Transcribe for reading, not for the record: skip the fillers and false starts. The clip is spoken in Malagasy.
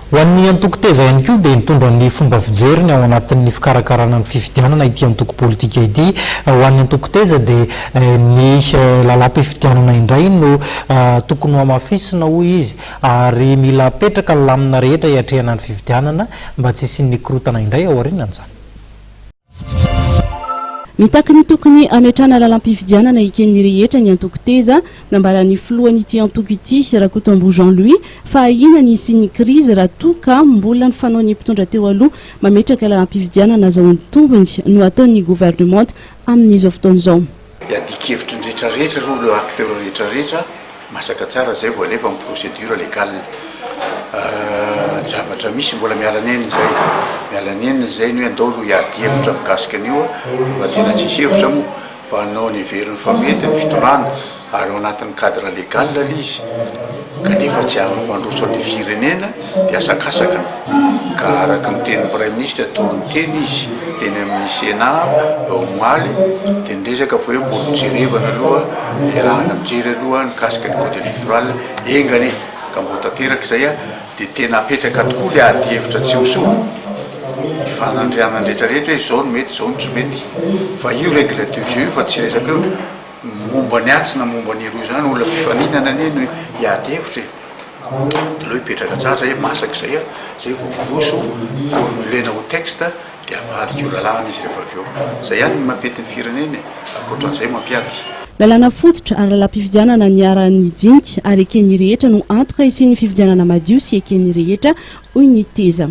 Ho an'ny antoko-teza ihany koa dia nitondra ny fomba fijeriny ao anatin'ny fikarakarana ny fifidianana ity antoko politika ity. Ho an'ny antoko-teza dia ny lalam-pifidianana indray no tokony ho amafisina hoy izy ary mila apetraka ny lamina rehetra hiatrehana ny fifidianana mba tsy hisian'ny korotana indray ao aorianan'izany. Mitaky ny tokony ametrana lalam-pifidianana ikeny rehetra ny antoko-teza nambaran'ny filohan'ity antoko ity Rakotombo Jean-Louis fa ina ny isian'ny krizy raha toka mbola ny fanaony mpitondra teo aloha mametraka lalam-pifidianana zao ny tombony no ataon'ny gouvernement amin'izao fotoana izao. Iadikevitry ny rehetrarehetra roa ireo acteur rehetrarehetra masaka tsara zay voalefa amin'ny procédure légale. Zavatra misy mbola mialaneniny zay no andao no hiady hevitra mikasika an'io fa tena tsisy hevitra moa fa anao ny veriny fa mety ny fitondrana ary ao anatin'ny cadre légal izy kanefa tsy mandroso ny firenena dia asakasaka ka araka ny tenin'ny premier ministre atao ny teny izy teny amin'ny Sénat omaly dia niresaka fa hoe mbola mijerevana aloha iarahana mijery aloha mikasika ny code électoral engany ka mbo tanteraka izay dia tena apetraka tokoa le ady hevitra tsy hosorona fanandriana rehetrarehetra hoe zao no mety zao no tsy mety fa io règle du jeu fa tsy resaka hoe momba ny atsina momba ny roa zany olona mpifaninana neny hoe hiady hevitra dia loha hipetraka tsara zay masaka izay zay vao miroso formulena ho texte dia avadika io lalàna izy rehefa avy eo zay ihany mampety ny firenena ankoatran'izay mampiady. Lalàna fototra ary lalam-pifidianana niaran'ny dinika ary ekeny rehetra no antoka isian'ny fifidianana madio sy ekeny rehetra hoy ny teza.